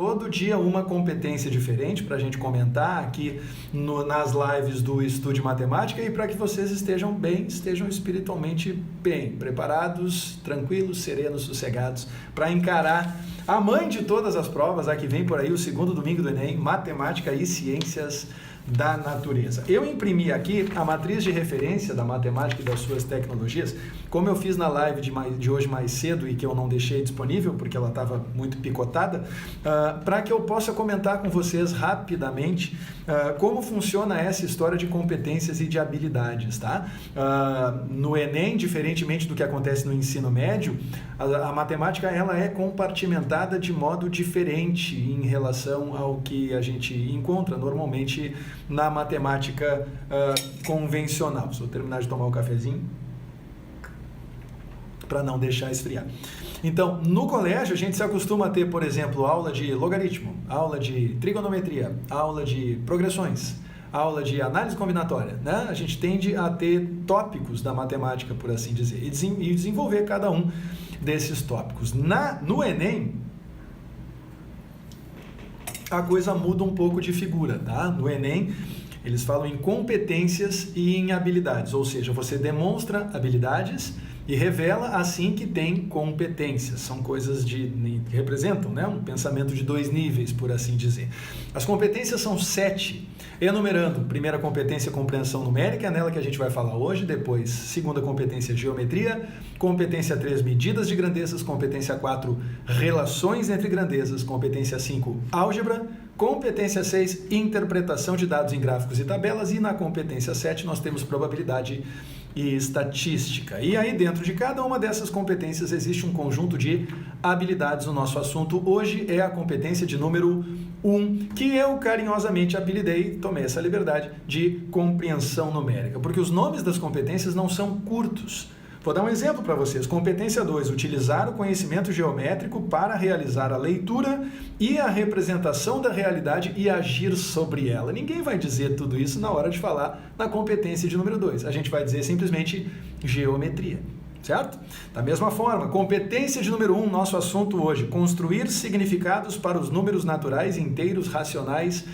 Todo dia uma competência diferente para a gente comentar aqui nas lives do Estude Matemática e para que vocês estejam bem, estejam espiritualmente bem, preparados, tranquilos, serenos, sossegados para encarar a mãe de todas as provas, a que vem por aí, o segundo domingo do Enem, Matemática e Ciências da Natureza. Eu imprimi aqui a matriz de referência da matemática e das suas tecnologias, como eu fiz na live de hoje mais cedo e que eu não deixei disponível porque ela estava muito picotada, para que eu possa comentar com vocês rapidamente como funciona essa história de competências e de habilidades, tá? No Enem, diferentemente do que acontece no ensino médio, a matemática ela é compartimentada de modo diferente em relação ao que a gente encontra normalmente na matemática convencional. Se eu terminar de tomar o cafezinho para não deixar esfriar. Então, no colégio a gente se acostuma a ter, por exemplo, aula de logaritmo, aula de trigonometria, aula de progressões, aula de análise combinatória, né? A gente tende a ter tópicos da matemática, por assim dizer, e desenvolver cada um desses tópicos. No Enem, a coisa muda um pouco de figura, tá? No Enem, eles falam em competências e em habilidades, ou seja, você demonstra habilidades e revela assim que tem competências. São coisas que representam, né, um pensamento de 2 níveis, por assim dizer. As competências são 7, enumerando: primeira competência, compreensão numérica, é nela que a gente vai falar hoje. Depois, segunda competência, geometria. Competência 3, medidas de grandezas. Competência 4, relações entre grandezas. Competência 5, álgebra. Competência 6, interpretação de dados em gráficos e tabelas. E na competência 7 nós temos probabilidade e estatística. E aí dentro de cada uma dessas competências existe um conjunto de habilidades. O nosso assunto hoje é a competência de número 1, que eu carinhosamente apelidei, tomei essa liberdade, de compreensão numérica, porque os nomes das competências não são curtos. Vou dar um exemplo para vocês. Competência 2, utilizar o conhecimento geométrico para realizar a leitura e a representação da realidade e agir sobre ela. Ninguém vai dizer tudo isso na hora de falar na competência de número 2. A gente vai dizer simplesmente geometria, certo? Da mesma forma, competência de número 1, nosso assunto hoje: construir significados para os números naturais, inteiros, racionais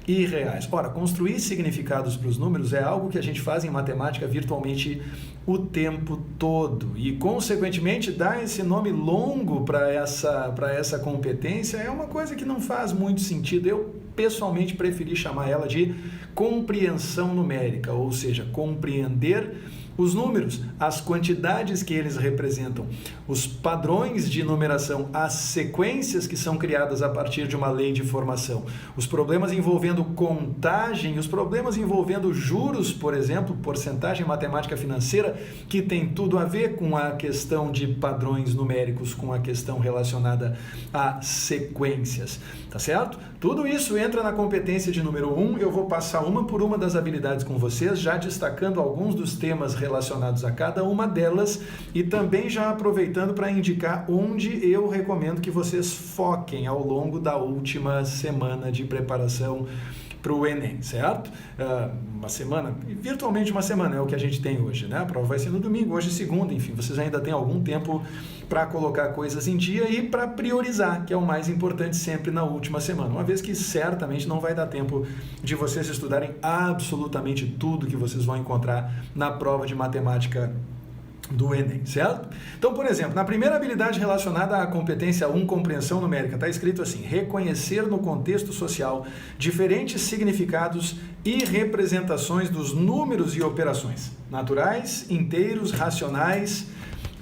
e reais. Ora, construir significados para os números é algo que a gente faz em matemática virtualmente o tempo todo e, consequentemente, dar esse nome longo para essa competência é uma coisa que não faz muito sentido. Eu, pessoalmente, preferi chamar ela de compreensão numérica, ou seja, compreender os números, as quantidades que eles representam, os padrões de numeração, as sequências que são criadas a partir de uma lei de formação, os problemas envolvendo contagem, os problemas envolvendo juros, por exemplo, porcentagem matemática financeira, que tem tudo a ver com a questão de padrões numéricos, com a questão relacionada a sequências, tá certo? Tudo isso entra na competência de número 1. Eu vou passar uma por uma das habilidades com vocês, já destacando alguns dos temas relacionados a cada uma delas e também já aproveitando para indicar onde eu recomendo que vocês foquem ao longo da última semana de preparação para o Enem, certo? Uma semana, virtualmente uma semana é o que a gente tem hoje, né? A prova vai ser no domingo, hoje segunda, enfim, vocês ainda têm algum tempo para colocar coisas em dia e para priorizar, que é o mais importante sempre na última semana, uma vez que certamente não vai dar tempo de vocês estudarem absolutamente tudo que vocês vão encontrar na prova de matemática do Enem, certo? Então, por exemplo, na primeira habilidade relacionada à competência 1, compreensão numérica, está escrito assim: reconhecer no contexto social diferentes significados e representações dos números e operações naturais, inteiros, racionais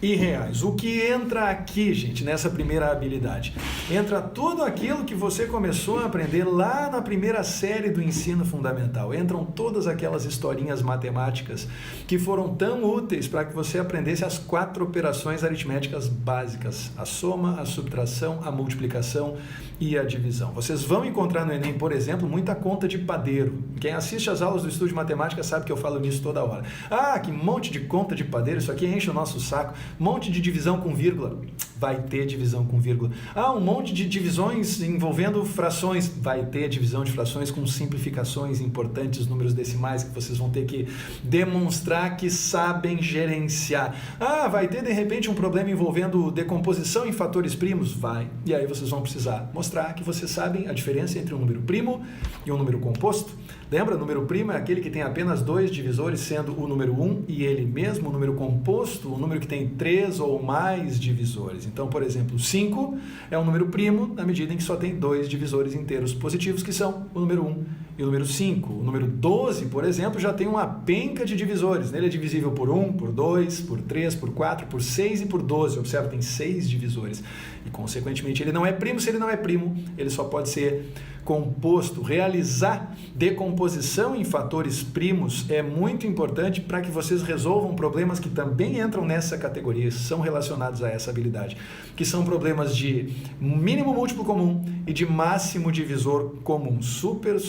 e reais. O que entra aqui, gente, nessa primeira habilidade? Entra tudo aquilo que você começou a aprender lá na primeira série do ensino fundamental. Entram todas aquelas historinhas matemáticas que foram tão úteis para que você aprendesse as 4 operações aritméticas básicas: a soma, a subtração, a multiplicação e a divisão. Vocês vão encontrar no Enem, por exemplo, muita conta de padeiro. Quem assiste às aulas do Estudo de Matemática sabe que eu falo nisso toda hora. Ah, que monte de conta de padeiro, isso aqui enche o nosso saco. Monte de divisão com vírgula. vai ter divisão com vírgula. Um monte de divisões envolvendo frações, vai ter divisão de frações com simplificações importantes, números decimais que vocês vão ter que demonstrar que sabem gerenciar. Vai ter de repente um problema envolvendo decomposição em fatores primos? Vai. E aí vocês vão precisar mostrar que vocês sabem a diferença entre um número primo e um número composto. Lembra? O número primo é aquele que tem apenas 2 divisores, sendo o número 1 e ele mesmo. O número composto, o número que tem 3 ou mais divisores. Então, por exemplo, 5 é um número primo na medida em que só tem 2 divisores inteiros positivos, que são o número 1 e o número 5. O número 12, por exemplo, já tem uma penca de divisores. Nele é divisível por 1, por 2, por 3, por 4, por 6 e por 12. Observa, tem 6 divisores. E, consequentemente, ele não é primo. Se ele não é primo, ele só pode ser composto. Realizar decomposição em fatores primos é muito importante para que vocês resolvam problemas que também entram nessa categoria, são relacionados a essa habilidade, que são problemas de mínimo múltiplo comum e de máximo divisor comum. Super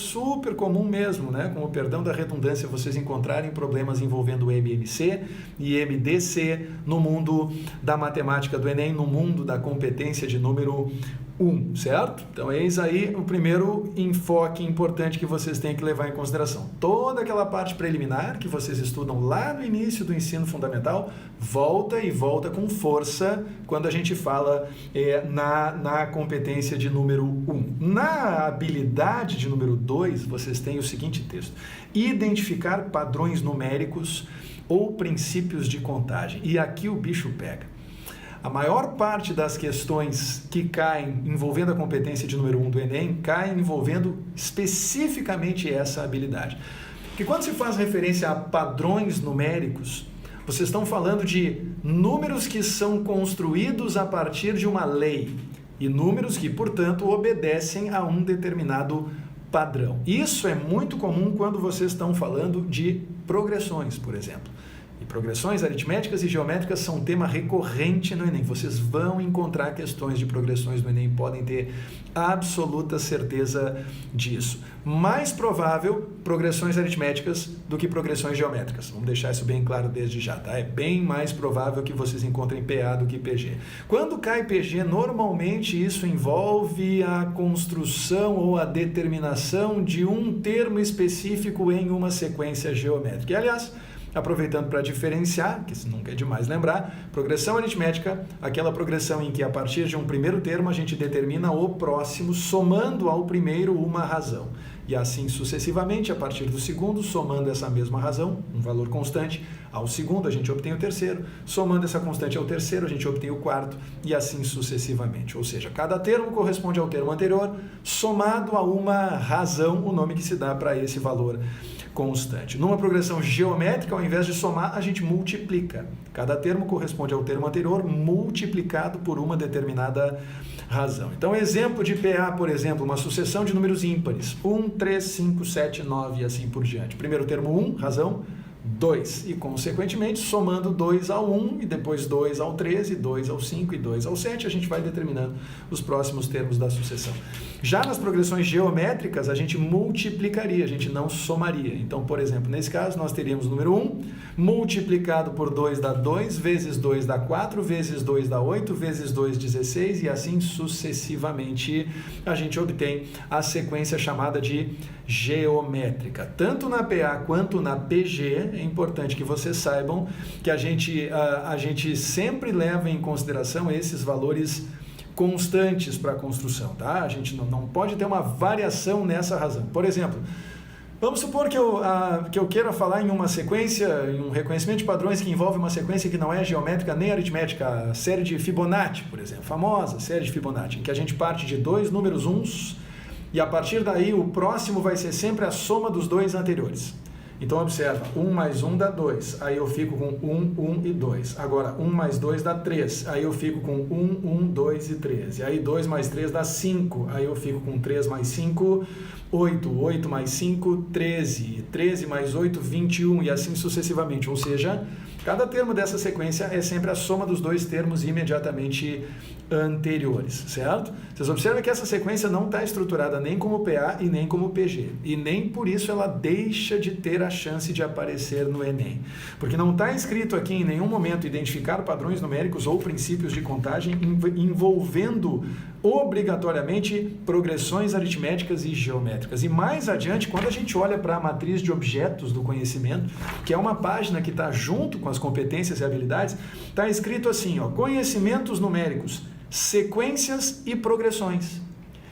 comum mesmo, né? Com o perdão da redundância, vocês encontrarem problemas envolvendo MMC e MDC no mundo da matemática do Enem, no mundo da competência de número 1, certo? Então, eis aí o primeiro enfoque importante que vocês têm que levar em consideração. Toda aquela parte preliminar que vocês estudam lá no início do ensino fundamental, volta com força quando a gente fala na competência de número 1. Na habilidade de número 2, vocês têm o seguinte texto: identificar padrões numéricos ou princípios de contagem. E aqui o bicho pega. A maior parte das questões que caem envolvendo a competência de número 1 do Enem, caem envolvendo especificamente essa habilidade. Porque quando se faz referência a padrões numéricos, vocês estão falando de números que são construídos a partir de uma lei e números que, portanto, obedecem a um determinado padrão. Isso é muito comum quando vocês estão falando de progressões, por exemplo. E progressões aritméticas e geométricas são um tema recorrente no Enem. Vocês vão encontrar questões de progressões no Enem, podem ter absoluta certeza disso. Mais provável progressões aritméticas do que progressões geométricas. Vamos deixar isso bem claro desde já, tá? É bem mais provável que vocês encontrem PA do que PG. Quando cai PG, normalmente isso envolve a construção ou a determinação de um termo específico em uma sequência geométrica. E, aliás, aproveitando para diferenciar, que isso nunca é demais lembrar, progressão aritmética, aquela progressão em que a partir de um primeiro termo a gente determina o próximo, somando ao primeiro uma razão. E assim sucessivamente, a partir do segundo, somando essa mesma razão, um valor constante, ao segundo a gente obtém o terceiro, somando essa constante ao terceiro a gente obtém o quarto e assim sucessivamente. Ou seja, cada termo corresponde ao termo anterior, somado a uma razão, o nome que se dá para esse valor constante. Numa progressão geométrica, ao invés de somar, a gente multiplica. Cada termo corresponde ao termo anterior multiplicado por uma determinada razão. Então, exemplo de PA, por exemplo, uma sucessão de números ímpares. 1, 3, 5, 7, 9 e assim por diante. Primeiro termo 1, razão 2. E, consequentemente, somando 2 ao 1 e depois 2 ao 13, 2 ao 5 e 2 ao 7, a gente vai determinando os próximos termos da sucessão. Já nas progressões geométricas, a gente multiplicaria, a gente não somaria. Então, por exemplo, nesse caso, nós teríamos o número 1 multiplicado por 2 dá 2, vezes 2 dá 4, vezes 2 dá 8, vezes 2, 16 e assim sucessivamente a gente obtém a sequência chamada de geométrica. Tanto na PA quanto na PG, é importante que vocês saibam que a gente sempre leva em consideração esses valores constantes para a construção, tá? A gente não pode ter uma variação nessa razão. Por exemplo, vamos supor que eu queira falar em uma sequência, em um reconhecimento de padrões que envolve uma sequência que não é geométrica nem aritmética, a série de Fibonacci, por exemplo, famosa série de Fibonacci, em que a gente parte de 2 números uns e a partir daí o próximo vai ser sempre a soma dos 2 anteriores. Então, observa, 1 mais 1 dá 2, aí eu fico com 1, 1 e 2. Agora, 1 mais 2 dá 3, aí eu fico com 1, 1, 2 e 13. Aí 2 mais 3 dá 5, aí eu fico com 3 mais 5, 8, 8 mais 5, 13, 13 mais 8, 21 e assim sucessivamente. Ou seja, cada termo dessa sequência é sempre a soma dos 2 termos imediatamente anteriores, certo? Vocês observam que essa sequência não está estruturada nem como PA e nem como PG, e nem por isso ela deixa de ter a chance de aparecer no Enem, porque não está escrito aqui em nenhum momento identificar padrões numéricos ou princípios de contagem envolvendo obrigatoriamente progressões aritméticas e geométricas. E mais adiante, quando a gente olha para a matriz de objetos do conhecimento, que é uma página que está junto com as competências e habilidades, está escrito assim, ó, conhecimentos numéricos, sequências e progressões.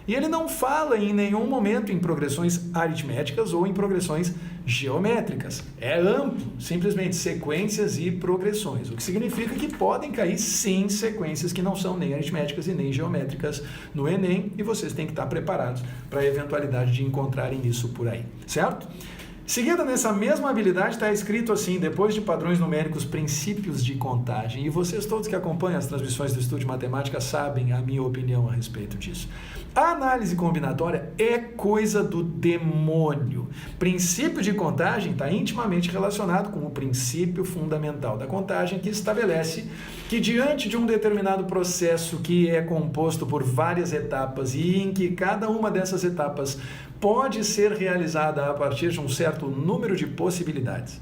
E ele não fala em nenhum momento em progressões aritméticas ou em progressões geométricas. É amplo, simplesmente sequências e progressões, o que significa que podem cair sim sequências que não são nem aritméticas e nem geométricas no Enem, e vocês têm que estar preparados para a eventualidade de encontrarem isso por aí, certo? Seguida nessa mesma habilidade está escrito assim, depois de padrões numéricos, princípios de contagem. E vocês todos que acompanham as transmissões do Estudo de Matemática sabem a minha opinião a respeito disso. A análise combinatória é coisa do demônio. Princípio de contagem está intimamente relacionado com o princípio fundamental da contagem, que estabelece que diante de um determinado processo que é composto por várias etapas e em que cada uma dessas etapas pode ser realizada a partir de um certo número de possibilidades.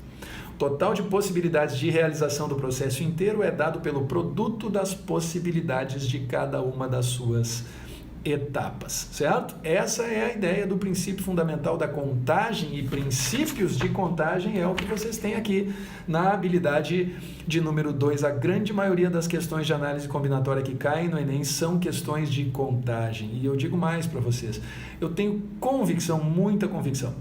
O total de possibilidades de realização do processo inteiro é dado pelo produto das possibilidades de cada uma das suas etapas, certo? Essa é a ideia do princípio fundamental da contagem, e princípios de contagem é o que vocês têm aqui na habilidade de número 2. A grande maioria das questões de análise combinatória que caem no Enem são questões de contagem. E eu digo mais para vocês, eu tenho convicção, muita convicção,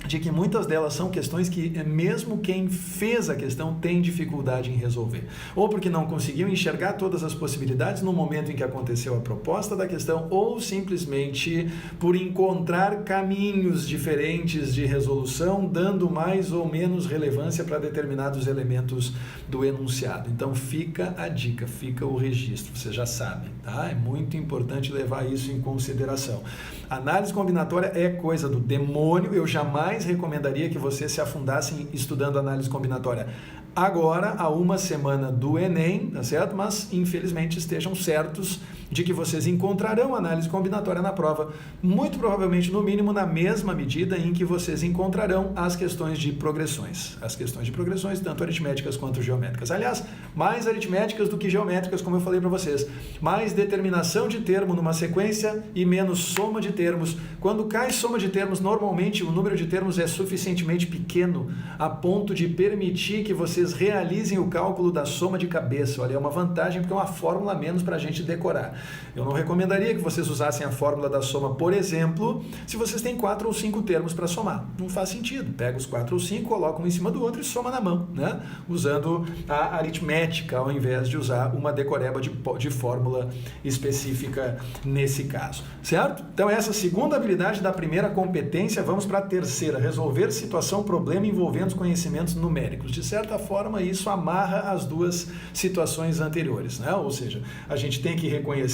de que muitas delas são questões que mesmo quem fez a questão tem dificuldade em resolver. Ou porque não conseguiu enxergar todas as possibilidades no momento em que aconteceu a proposta da questão, ou simplesmente por encontrar caminhos diferentes de resolução, dando mais ou menos relevância para determinados elementos do enunciado. Então fica a dica, fica o registro, vocês já sabem, tá? É muito importante levar isso em consideração. Análise combinatória é coisa do demônio, eu jamais recomendaria que vocês se afundassem estudando análise combinatória agora, a uma semana do Enem, tá certo? Mas, infelizmente, estejam certos de que vocês encontrarão análise combinatória na prova, muito provavelmente, no mínimo, na mesma medida em que vocês encontrarão as questões de progressões. As questões de progressões, tanto aritméticas quanto geométricas. Aliás, mais aritméticas do que geométricas, como eu falei para vocês. Mais determinação de termo numa sequência e menos soma de termos. Quando cai soma de termos, normalmente o número de termos é suficientemente pequeno a ponto de permitir que vocês realizem o cálculo da soma de cabeça. Olha, é uma vantagem porque é uma fórmula a menos para a gente decorar. Eu não recomendaria que vocês usassem a fórmula da soma, por exemplo, se vocês têm 4 ou 5 termos para somar. Não faz sentido. Pega os 4 ou 5, coloca um em cima do outro e soma na mão, né? Usando a aritmética ao invés de usar uma decoreba de fórmula específica nesse caso, certo? Então essa segunda habilidade da primeira competência, vamos para a terceira, resolver situação, problema envolvendo os conhecimentos numéricos. De certa forma, isso amarra as duas situações anteriores, né? Ou seja, a gente tem que reconhecer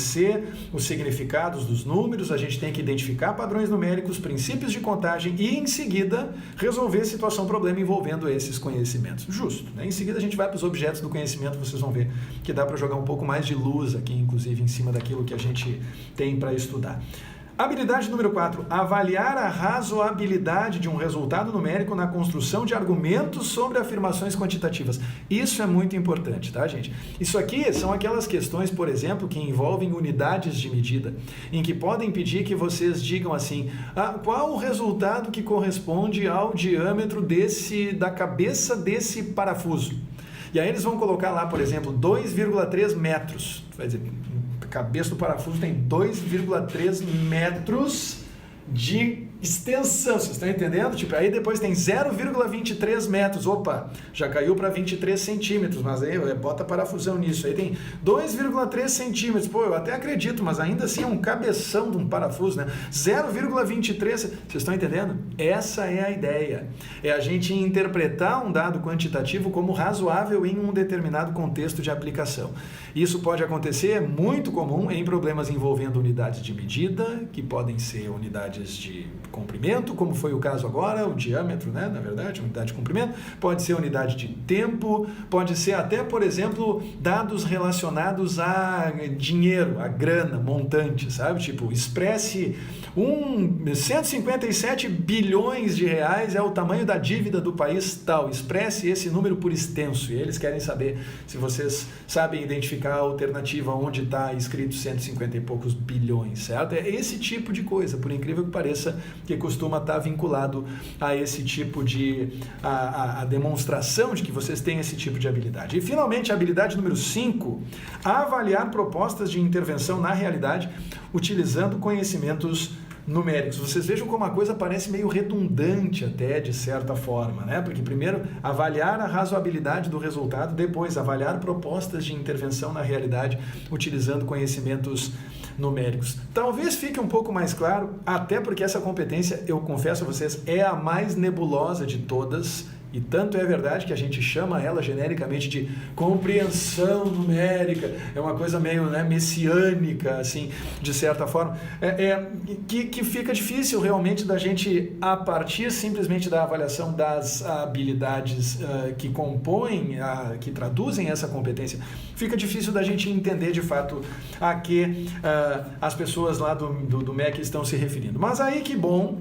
os significados dos números, a gente tem que identificar padrões numéricos, princípios de contagem e, em seguida, resolver situação, problema envolvendo esses conhecimentos. Justo, né? Em seguida, a gente vai para os objetos do conhecimento, vocês vão ver que dá para jogar um pouco mais de luz aqui, inclusive, em cima daquilo que a gente tem para estudar. Habilidade número 4, avaliar a razoabilidade de um resultado numérico na construção de argumentos sobre afirmações quantitativas. Isso é muito importante, tá, gente? Isso aqui são aquelas questões, por exemplo, que envolvem unidades de medida, em que podem pedir que vocês digam assim, qual o resultado que corresponde ao diâmetro da cabeça desse parafuso? E aí eles vão colocar lá, por exemplo, 2,3 metros. Vai dizer, a cabeça do parafuso tem 2,3 metros de extensão, vocês estão entendendo? Tipo, aí depois tem 0,23 metros, opa, já caiu para 23 centímetros, mas aí bota parafusão nisso, aí tem 2,3 centímetros, pô, eu até acredito, mas ainda assim é um cabeção de um parafuso, né? 0,23, vocês estão entendendo? Essa é a ideia, é a gente interpretar um dado quantitativo como razoável em um determinado contexto de aplicação. Isso pode acontecer, é muito comum em problemas envolvendo unidades de medida, que podem ser unidades unidades de comprimento, como foi o caso agora, o diâmetro, né, na verdade, unidade de comprimento, pode ser unidade de tempo, pode ser até, por exemplo, dados relacionados a dinheiro, a grana, montante, sabe? Tipo, expresse 157 bilhões de reais é o tamanho da dívida do país tal, expresse esse número por extenso, e eles querem saber se vocês sabem identificar a alternativa onde está escrito 150 e poucos bilhões, certo? É esse tipo de coisa, por incrível que pareça, que costuma estar vinculado a esse tipo de a demonstração de que vocês têm esse tipo de habilidade. E finalmente a habilidade número 5, avaliar propostas de intervenção na realidade utilizando conhecimentos numéricos. Vocês vejam como a coisa parece meio redundante até, de certa forma, né? Porque primeiro avaliar a razoabilidade do resultado, depois avaliar propostas de intervenção na realidade utilizando conhecimentos numéricos. Talvez fique um pouco mais claro, até porque essa competência, eu confesso a vocês, é a mais nebulosa de todas. E tanto é verdade que a gente chama ela genericamente de compreensão numérica, é uma coisa meio, né, messiânica, assim, de certa forma, que fica difícil realmente da gente, a partir simplesmente da avaliação das habilidades que compõem, que traduzem essa competência, fica difícil da gente entender de fato a que as pessoas lá do MEC estão se referindo. Mas aí que bom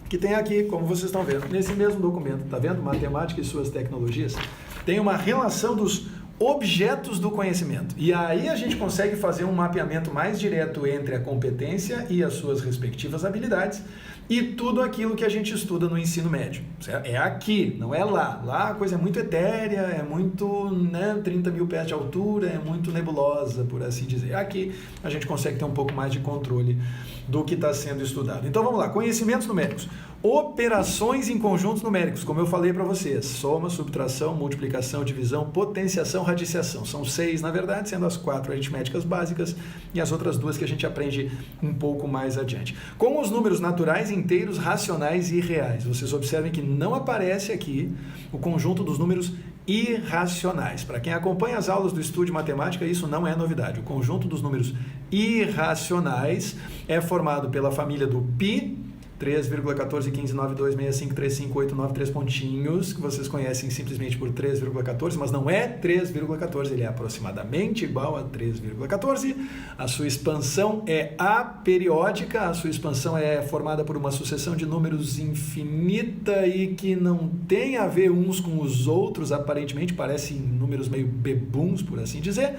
que tem aqui, como vocês estão vendo, nesse mesmo documento, tá vendo? Matemática e suas tecnologias, tem uma relação dos objetos do conhecimento. E aí a gente consegue fazer um mapeamento mais direto entre a competência e as suas respectivas habilidades e tudo aquilo que a gente estuda no ensino médio. É aqui, não é lá. Lá a coisa é muito etérea, é muito, né, 30 mil pés de altura, é muito nebulosa, por assim dizer. Aqui a gente consegue ter um pouco mais de controle do que está sendo estudado. Então vamos lá, conhecimentos numéricos. Operações em conjuntos numéricos, como eu falei para vocês, soma, subtração, multiplicação, divisão, potenciação, radiciação. São 6, na verdade, sendo as 4 aritméticas básicas e as outras 2 que a gente aprende um pouco mais adiante. Com os números naturais, inteiros, racionais e reais. Vocês observem que não aparece aqui o conjunto dos números irracionais. Para quem acompanha as aulas do Estude Matemática, isso não é novidade. O conjunto dos números irracionais é formado pela família do π, 3,141592653589, 3 pontinhos, que vocês conhecem simplesmente por 3,14, mas não é 3,14, ele é aproximadamente igual a 3,14. A sua expansão é aperiódica, a sua expansão é formada por uma sucessão de números infinita e que não tem a ver uns com os outros, aparentemente parecem números meio bebuns, por assim dizer.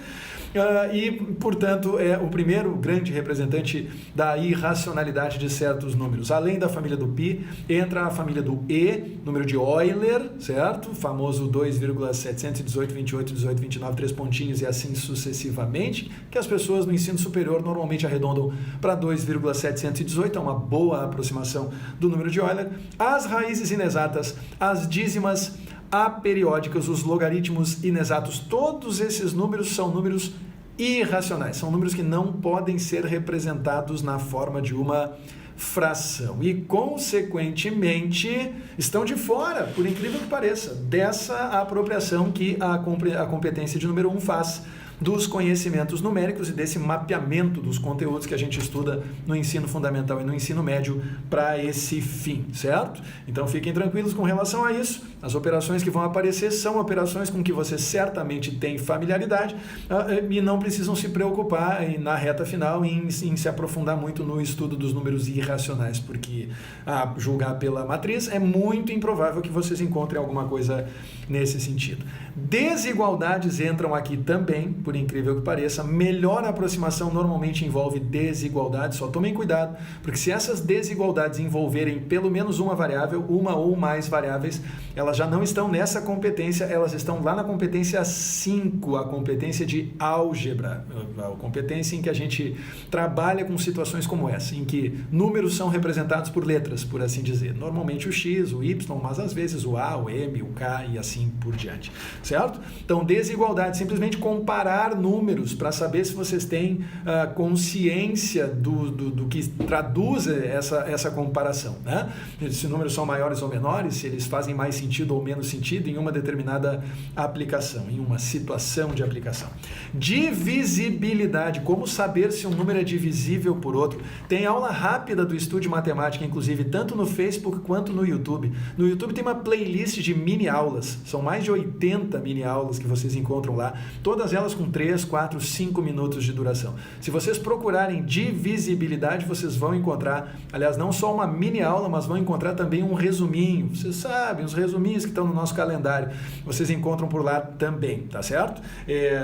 E, portanto, é o primeiro grande representante da irracionalidade de certos números. Além da família do π, entra a família do e, número de Euler, certo? O famoso 2,718281829, 3 pontinhos e assim sucessivamente, que as pessoas no ensino superior normalmente arredondam para 2,718, é uma boa aproximação do número de Euler. As raízes inexatas, as dízimas aperiódicas, os logaritmos inexatos, todos esses números são números irracionais, são números que não podem ser representados na forma de uma fração e, consequentemente, estão de fora, por incrível que pareça, dessa apropriação que a competência de número 1 faz dos conhecimentos numéricos e desse mapeamento dos conteúdos que a gente estuda no ensino fundamental e no ensino médio para esse fim, certo? Então fiquem tranquilos com relação a isso. As operações que vão aparecer são operações com que você certamente tem familiaridade e não precisam se preocupar na reta final em se aprofundar muito no estudo dos números irracionais, porque, a julgar pela matriz, é muito improvável que vocês encontrem alguma coisa nesse sentido. Desigualdades entram aqui também, por incrível que pareça. Melhor aproximação normalmente envolve desigualdades, só tomem cuidado, porque se essas desigualdades envolverem pelo menos uma variável, uma ou mais variáveis, elas já não estão nessa competência, elas estão lá na competência 5, a competência de álgebra, a competência em que a gente trabalha com situações como essa, em que números são representados por letras, por assim dizer. Normalmente o X, o Y, mas às vezes o A, o M, o K e assim por diante, certo? Então, desigualdade, simplesmente comparar trocar números para saber se vocês têm consciência do que traduz essa comparação, né? Se números são maiores ou menores, se eles fazem mais sentido ou menos sentido em uma determinada aplicação, em uma situação de aplicação. Divisibilidade, como saber se um número é divisível por outro. Tem aula rápida do Estude Matemática, inclusive, tanto no Facebook quanto no YouTube. No YouTube tem uma playlist de mini aulas, são mais de 80 mini aulas que vocês encontram lá, todas elas com 3, 4, 5 minutos de duração. Se vocês procurarem divisibilidade, vocês vão encontrar, aliás, não só uma mini aula, mas vão encontrar também um resuminho. Vocês sabem, os resuminhos que estão no nosso calendário, vocês encontram por lá também, tá certo?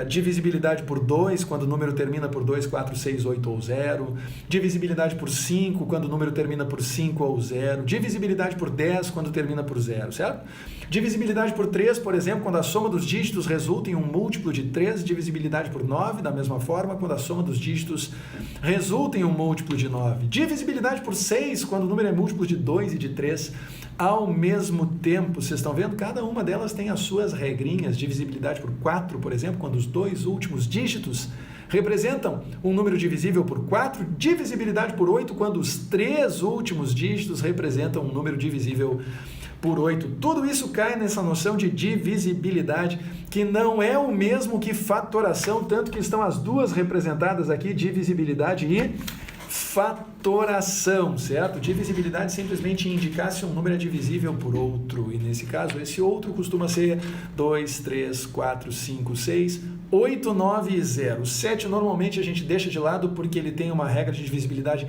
Divisibilidade por 2, quando o número termina por 2, 4, 6, 8 ou 0. Divisibilidade por 5, quando o número termina por 5 ou 0. Divisibilidade por 10, quando termina por 0, certo? Divisibilidade por 3, por exemplo, quando a soma dos dígitos resulta em um múltiplo de 3. Divisibilidade por 9, da mesma forma, quando a soma dos dígitos resulta em um múltiplo de 9. Divisibilidade por 6, quando o número é múltiplo de 2 e de 3 ao mesmo tempo. Vocês estão vendo? Cada uma delas tem as suas regrinhas. Divisibilidade por 4, por exemplo, quando os dois últimos dígitos representam um número divisível por 4. Divisibilidade por 8, quando os 3 últimos dígitos representam um número divisível por 8. Tudo isso cai nessa noção de divisibilidade, que não é o mesmo que fatoração, tanto que estão as duas representadas aqui, divisibilidade e fatoração, certo? Divisibilidade simplesmente indicar se um número é divisível por outro, e nesse caso esse outro costuma ser 2, 3, 4, 5, 6, 8, 9 e 0. 7 normalmente a gente deixa de lado porque ele tem uma regra de divisibilidade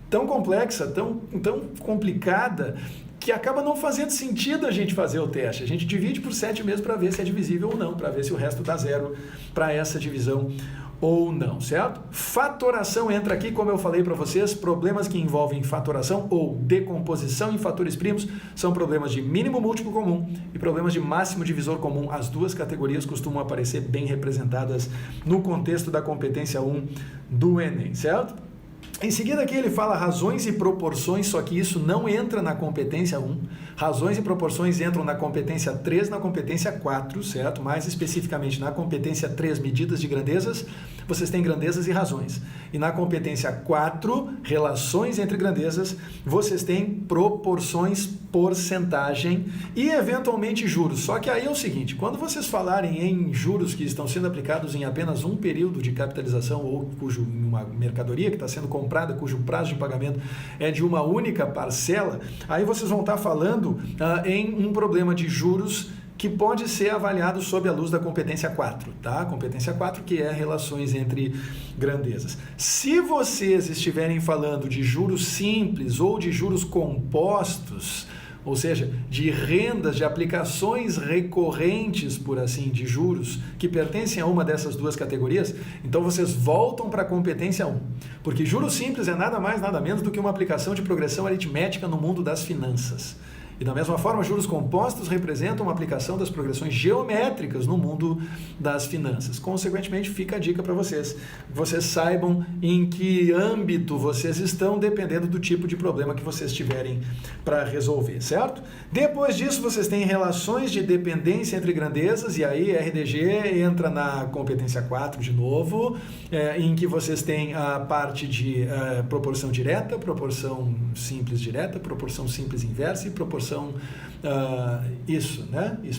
tão complexa, tão complicada, que acaba não fazendo sentido a gente fazer o teste. A gente divide por 7 mesmo para ver se é divisível ou não, para ver se o resto dá 0 para essa divisão ou não, certo? Fatoração entra aqui, como eu falei para vocês, problemas que envolvem fatoração ou decomposição em fatores primos são problemas de mínimo múltiplo comum e problemas de máximo divisor comum. As duas categorias costumam aparecer bem representadas no contexto da competência 1 do Enem, certo? Em seguida aqui ele fala razões e proporções, só que isso não entra na competência 1. Razões e proporções entram na competência 3, na competência 4, certo? Mais especificamente na competência 3, medidas de grandezas, vocês têm grandezas e razões. E na competência 4, relações entre grandezas, vocês têm proporções, porcentagem e eventualmente juros. Só que aí é o seguinte, quando vocês falarem em juros que estão sendo aplicados em apenas um período de capitalização ou em uma mercadoria que está sendo comprada, cujo prazo de pagamento é de uma única parcela, aí vocês vão estar falando em um problema de juros que pode ser avaliado sob a luz da competência 4, tá? Competência 4, que é relações entre grandezas. Se vocês estiverem falando de juros simples ou de juros compostos, ou seja, de rendas, de aplicações recorrentes, por assim, de juros, que pertencem a uma dessas duas categorias, então vocês voltam para a competência 1. Porque juros simples é nada mais, nada menos do que uma aplicação de progressão aritmética no mundo das finanças. E da mesma forma, juros compostos representam uma aplicação das progressões geométricas no mundo das finanças. Consequentemente, fica a dica para vocês. Vocês saibam em que âmbito vocês estão, dependendo do tipo de problema que vocês tiverem para resolver, certo? Depois disso, vocês têm relações de dependência entre grandezas, e aí RDG entra na competência 4 de novo, em que vocês têm a parte de proporção direta, proporção simples direta, proporção simples inversa e proporção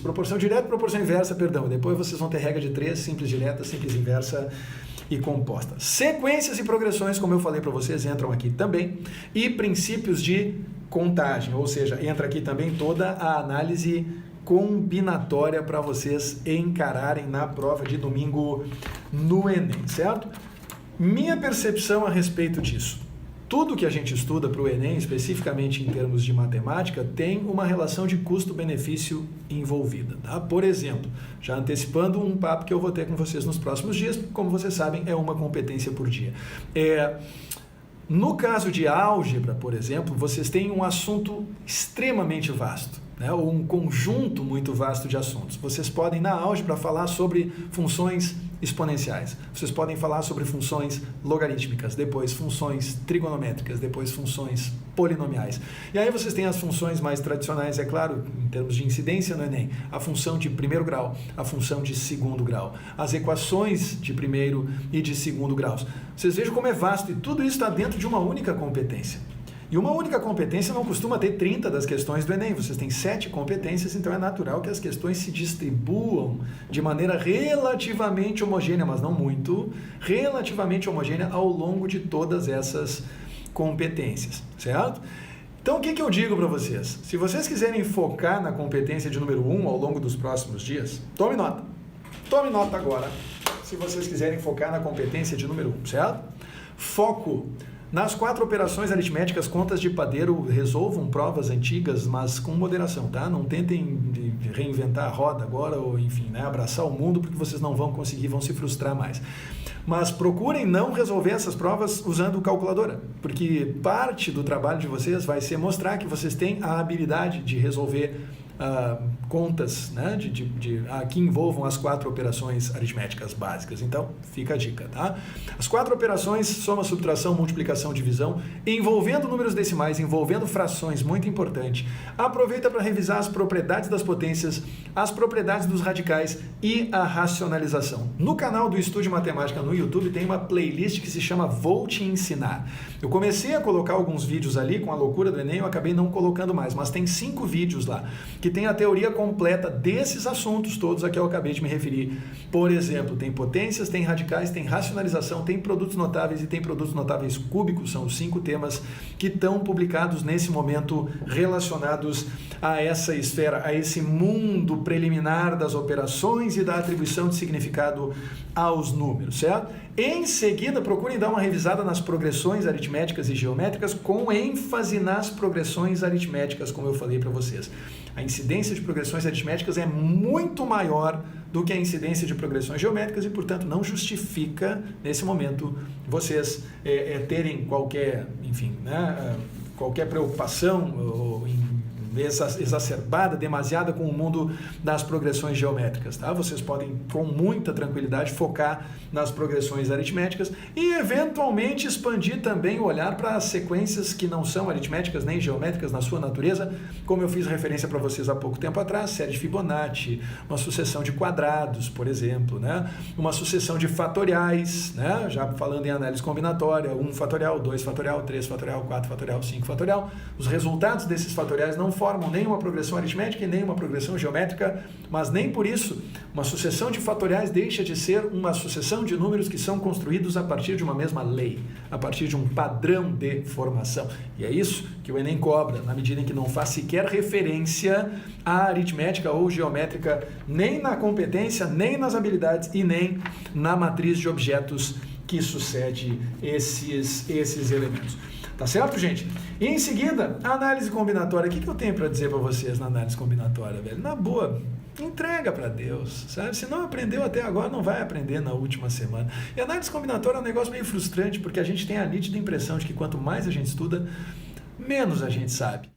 proporção direta, proporção inversa, perdão. Depois vocês vão ter regra de 3, simples direta, simples inversa e composta. Sequências e progressões, como eu falei para vocês, entram aqui também. E princípios de contagem, ou seja, entra aqui também toda a análise combinatória para vocês encararem na prova de domingo no Enem, certo? Minha percepção a respeito disso. Tudo que a gente estuda para o Enem, especificamente em termos de matemática, tem uma relação de custo-benefício envolvida. Tá? Por exemplo, já antecipando um papo que eu vou ter com vocês nos próximos dias, como vocês sabem, é uma competência por dia. No caso de álgebra, por exemplo, vocês têm um assunto extremamente vasto, né? Ou um conjunto muito vasto de assuntos. Vocês podem, na álgebra, falar sobre funções exponenciais. Vocês podem falar sobre funções logarítmicas, depois funções trigonométricas, depois funções polinomiais. E aí vocês têm as funções mais tradicionais, é claro, em termos de incidência no Enem, a função de primeiro grau, a função de segundo grau, as equações de primeiro e de segundo graus. Vocês vejam como é vasto e tudo isso está dentro de uma única competência. E uma única competência não costuma ter 30 das questões do Enem, vocês têm 7 competências, então é natural que as questões se distribuam de maneira relativamente homogênea, mas não muito, relativamente homogênea ao longo de todas essas competências, certo? Então o que eu digo para vocês? Se vocês quiserem focar na competência de número 1 ao longo dos próximos dias, tome nota agora, se vocês quiserem focar na competência de número 1, certo? Foco nas 4 operações aritméticas, contas de padeiro, resolvam provas antigas, mas com moderação, tá? Não tentem reinventar a roda agora ou, enfim, né, abraçar o mundo, porque vocês não vão conseguir, vão se frustrar mais. Mas procurem não resolver essas provas usando calculadora, porque parte do trabalho de vocês vai ser mostrar que vocês têm a habilidade de resolver contas, né, que envolvam as 4 operações aritméticas básicas. Então, fica a dica, tá? As 4 operações, soma, subtração, multiplicação, divisão, envolvendo números decimais, envolvendo frações, muito importante. Aproveita para revisar as propriedades das potências, as propriedades dos radicais e a racionalização. No canal do Estude Matemática no YouTube tem uma playlist que se chama Vou Te Ensinar. Eu comecei a colocar alguns vídeos ali com a loucura do Enem, eu acabei não colocando mais, mas tem 5 vídeos lá que tem a teoria completa desses assuntos todos a que eu acabei de me referir. Por exemplo, tem potências, tem radicais, tem racionalização, tem produtos notáveis e tem produtos notáveis cúbicos, são os 5 temas que estão publicados nesse momento relacionados a essa esfera, a esse mundo preliminar das operações e da atribuição de significado aos números, certo? Em seguida, procurem dar uma revisada nas progressões aritméticas e geométricas, com ênfase nas progressões aritméticas, como eu falei para vocês. A incidência de progressões aritméticas é muito maior do que a incidência de progressões geométricas e, portanto, não justifica, nesse momento, vocês terem qualquer, enfim, né, qualquer preocupação ou exacerbada, demasiada com o mundo das progressões geométricas, tá? Vocês podem, com muita tranquilidade, focar nas progressões aritméticas e, eventualmente, expandir também o olhar para as sequências que não são aritméticas nem geométricas na sua natureza, como eu fiz referência para vocês há pouco tempo atrás, série de Fibonacci, uma sucessão de quadrados, por exemplo, né? Uma sucessão de fatoriais, né? Já falando em análise combinatória, 1 fatorial, 2 fatorial, 3 fatorial, 4 fatorial, 5 fatorial. Os resultados desses fatoriais não formam nem uma progressão aritmética e nem uma progressão geométrica, mas nem por isso uma sucessão de fatoriais deixa de ser uma sucessão de números que são construídos a partir de uma mesma lei, a partir de um padrão de formação. E é isso que o Enem cobra, na medida em que não faz sequer referência à aritmética ou geométrica, nem na competência, nem nas habilidades e nem na matriz de objetos que sucede esses elementos. Tá certo, gente? E em seguida, a análise combinatória. O que eu tenho para dizer para vocês na análise combinatória, velho? Na boa, entrega para Deus, sabe? Se não aprendeu até agora, não vai aprender na última semana. E a análise combinatória é um negócio meio frustrante, porque a gente tem a nítida impressão de que quanto mais a gente estuda, menos a gente sabe.